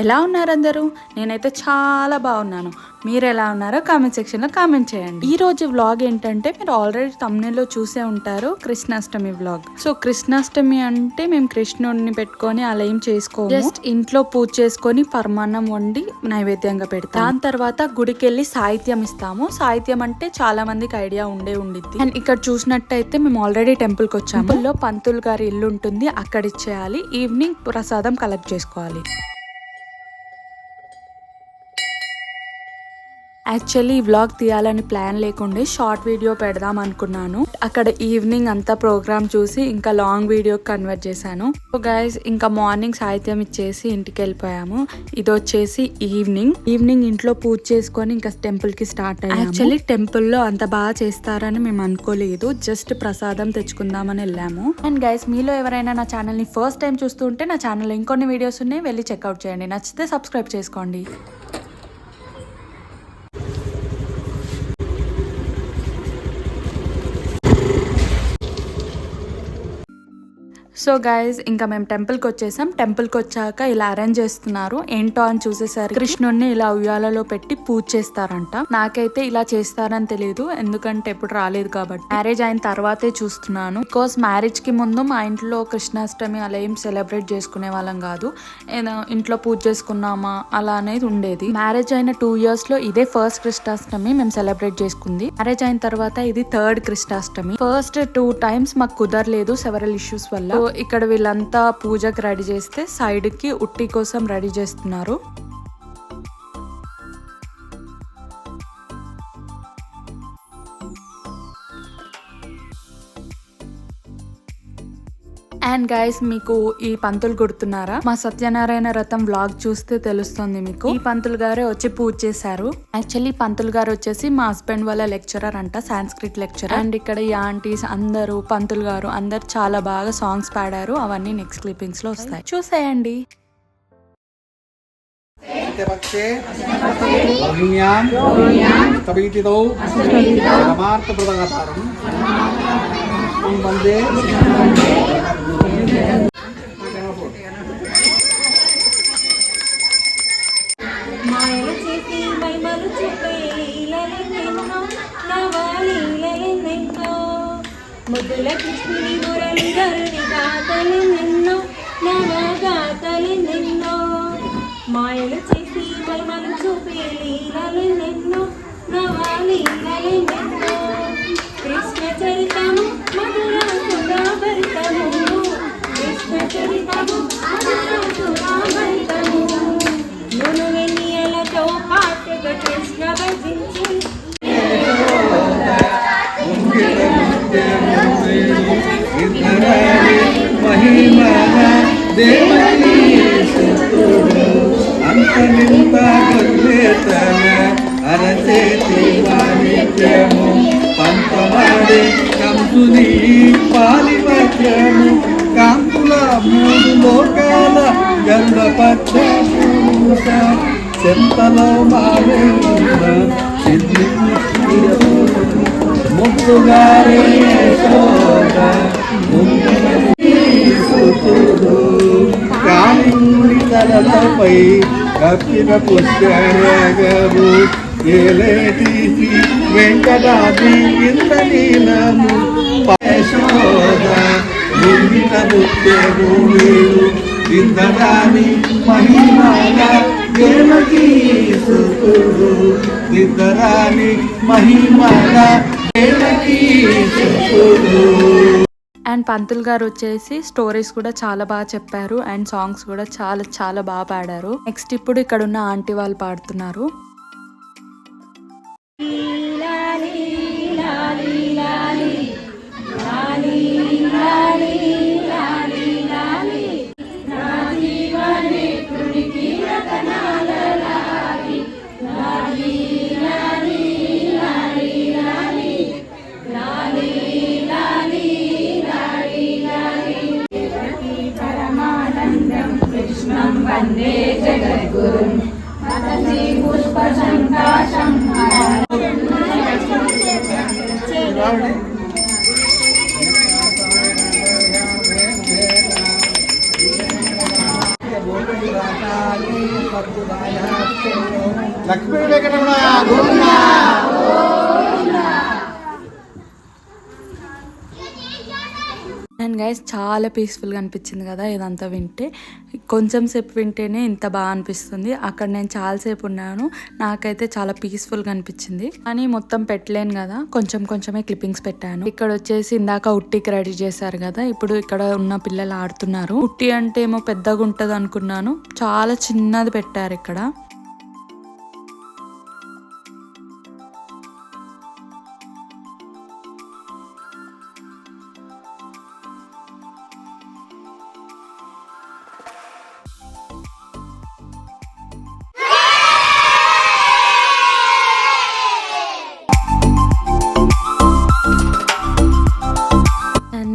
ఎలా ఉన్నారు అందరూ? నేనైతే చాలా బాగున్నాను. మీరు ఎలా ఉన్నారో కామెంట్ సెక్షన్లో కామెంట్ చేయండి. ఈ రోజు వ్లాగ్ ఏంటంటే, మీరు ఆల్రెడీ తమ్నెల్లో చూసే ఉంటారు, కృష్ణాష్టమి వ్లాగ్. సో కృష్ణాష్టమి అంటే మేము కృష్ణుడిని పెట్టుకొని అలా ఏం చేసుకోము. జస్ట్ ఇంట్లో పూజ చేసుకొని పరమాన్నం వండి నైవేద్యంగా పెడతాం. దాని తర్వాత గుడికి వెళ్ళి సాహిత్యం ఇస్తాము. సాహిత్యం అంటే చాలా మందికి ఐడియా ఉండిద్ది. అండ్ ఇక్కడ చూసినట్టయితే మేము ఆల్రెడీ టెంపుల్ కి వచ్చాము. టెంపుల్లో పంతులు గారి ఇల్లు ఉంటుంది, అక్కడ ఇచ్చేయాలి. ఈవినింగ్ ప్రసాదం కలెక్ట్ చేసుకోవాలి. యాక్చువల్లీ ఈ వ్లాగ్ తీయాలని ప్లాన్ లేకుండే షార్ట్ వీడియో పెడదాం అనుకున్నాను. అక్కడ ఈవినింగ్ అంతా ప్రోగ్రామ్ చూసి ఇంకా లాంగ్ వీడియో కన్వర్ట్ చేశాను. సో గైస్, ఇంకా మార్నింగ్ సాహిత్యం ఇచ్చేసి ఇంటికి వెళ్ళిపోయాము. ఇది వచ్చేసి ఈవినింగ్ ఇంట్లో పూజ చేసుకొని ఇంకా టెంపుల్ కి స్టార్ట్ అయ్యాము. యాక్చువల్లీ టెంపుల్లో అంత బాగా చేస్తారని మేము అనుకోలేదు, జస్ట్ ప్రసాదం తెచ్చుకుందామని వెళ్ళాము. అండ్ గైస్, మీలో ఎవరైనా నా ఛానల్ ని ఫస్ట్ టైం చూస్తుంటే నా ఛానల్లో ఇంకొన్ని వీడియోస్ ఉన్నాయి, వెళ్ళి చెక్అవుట్ చేయండి. నచ్చితే సబ్స్క్రైబ్ చేసుకోండి. సో గైజ్, ఇంకా మేము టెంపుల్కి వచ్చేసాం. టెంపుల్కి వచ్చాక ఇలా అరేంజ్ చేస్తున్నారు. ఏంటో అని చూసేసరికి కృష్ణుడిని ఇలా ఉయ్యాలలో పెట్టి పూజ చేస్తారంట. నాకైతే ఇలా చేస్తారని తెలియదు, ఎందుకంటే ఎప్పుడు రాలేదు కాబట్టి. మ్యారేజ్ అయిన తర్వాతే చూస్తున్నాను. బికాస్ మ్యారేజ్ కి ముందు మా ఇంట్లో కృష్ణాష్టమి అలా ఏం సెలబ్రేట్ చేసుకునే వాళ్ళం కాదు. ఇంట్లో పూజ చేసుకున్నామా అలా అనేది ఉండేది. మ్యారేజ్ అయిన 2 years లో ఇదే ఫస్ట్ కృష్ణాష్టమి మేము సెలబ్రేట్ చేసుకుంది. మ్యారేజ్ అయిన తర్వాత ఇది 3rd కృష్ణాష్టమి. ఫస్ట్ 2 times మాకు కుదరలేదు సెవరల్ ఇష్యూస్ వల్ల. ఇక్కడ వీళ్ళంతా పూజకి రెడీ చేస్తే సైడ్ కి ఉట్టి కోసం రెడీ చేస్తున్నారు. అండ్ గైస్, మీకు ఈ పంతులు గుర్తున్నారా? మా సత్యనారాయణ వ్రతం వ్లాగ్ చూస్తే తెలుస్తుంది మీకు. ఈ పంతులు గారే వచ్చి పూజ చేశారు. యాక్చువల్లీ పంతులు గారు వచ్చేసి మా హస్బెండ్ వాళ్ళ లెక్చరర్ అంట, సాంస్క్రిట్ లెక్చరర్. అండ్ ఇక్కడ ఈ ఆంటీస్ అందరూ, పంతులు గారు అందరు చాలా బాగా సాంగ్స్ పాడారు. అవన్నీ నెక్స్ట్ క్లిప్పింగ్స్ లో వస్తాయి, చూసేయండి. మాయలు చేసి మైమలు చెప్పే లీలలెన్నెన్నో, నవలీలలెన్నెన్నో, ముద్దుల కృష్ణుని మురళిధరుని గాథలెన్నెన్నో, నవగాథలెన్నెన్నో. మాయలు చేసి మైమలు చూపే లీలలెన్నెన్నో, నవలీలలెన్నెన్నో. కృష్ణ చరితము మధుర సుధాభరితము, కృష్ణ చరితము మధుర సుధాభరితము. నునువెన్నియలతో పాటుగా కృష్ణ భజించి అరచేతి వాణిజ్యము పంపవాడే కంసుని పాలివత్యము, కాంతుల 3 లోకాల గర్భపక్షము, చెంతలో మావేంద్ర సిద్ధి ముద్దుగారే కాళింగుడి తలపై కప్పిన పుష్కరగము, ఏలేటి వెంకటాద్రి ఇంత నీలము, యశోద ముంగిట ముత్యము వీడు, ఇంద్రాని మహిమల దేవకీ సుతుడు, ఇంద్రాని మహిమల దేవకీ సుతుడు. అండ్ పంతులు గారు వచ్చేసి స్టోరీస్ కూడా చాలా బాగా చెప్పారు. అండ్ సాంగ్స్ కూడా చాలా చాలా బాగా పాడారు. నెక్స్ట్ ఇప్పుడు ఇక్కడ ఉన్న ఆంటీ వాళ్ళు పాడుతున్నారు. వందే జగద్గురుం పుష్ప లక్ష్మీ వెంకటరమణ గోవిందా. అండ్ గైస్ చాలా పీస్ఫుల్గా అనిపించింది కదా ఇదంతా వింటే. కొంచెం సేపు వింటేనే ఇంత బాగా అనిపిస్తుంది. అక్కడ నేను చాలాసేపు ఉన్నాను, నాకైతే చాలా పీస్ఫుల్గా అనిపించింది. కానీ మొత్తం పెట్టలేను కదా, కొంచెం కొంచెమే క్లిప్పింగ్స్ పెట్టాను. ఇక్కడ వచ్చేసి ఇందాక ఉట్టికి రెడీ చేశారు కదా, ఇప్పుడు ఇక్కడ ఉన్న పిల్లలు ఆడుతున్నారు. ఉట్టి అంటే ఏమో పెద్దగా ఉంటుంది అనుకున్నాను, చాలా చిన్నది పెట్టారు ఇక్కడ.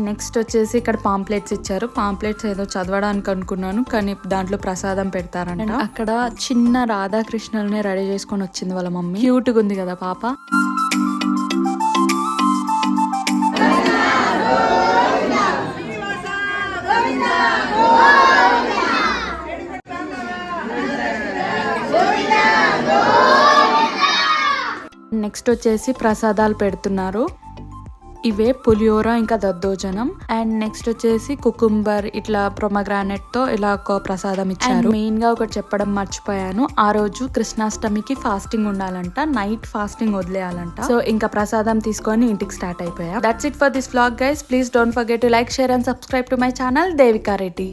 నెక్స్ట్ వచ్చేసి ఇక్కడ పాంప్లెట్స్ ఇచ్చారు. పాంప్లెట్స్ ఏదో చదవడానికి అనుకున్నాను, కానీ దాంట్లో ప్రసాదం పెడతారంట. అక్కడ చిన్న రాధాకృష్ణుల్ని రెడీ చేసుకొని వచ్చింది వాళ్ళ మమ్మీ. క్యూట్గా ఉంది కదా పాప. నెక్స్ట్ వచ్చేసి ప్రసాదాలు పెడుతున్నారు. ఇవే పులిహోర ఇంకా దద్దోజనం. అండ్ నెక్స్ట్ వచ్చేసి కుకుంబర్ ఇట్లా ప్రొమగ్రానెట్ తో ఇలా ఒక ప్రసాదం ఇచ్చారు. మెయిన్ గా ఒకటి చెప్పడం మర్చిపోయాను, ఆ రోజు కృష్ణాష్టమికి ఫాస్టింగ్ ఉండాలంట, నైట్ ఫాస్టింగ్ వదిలేయాలంట. సో ఇంకా ప్రసాదం తీసుకొని ఇంటికి స్టార్ట్ అయిపోయా. That's it for this vlog guys. Please don't forget to like, share and subscribe to my channel Devika Reddy.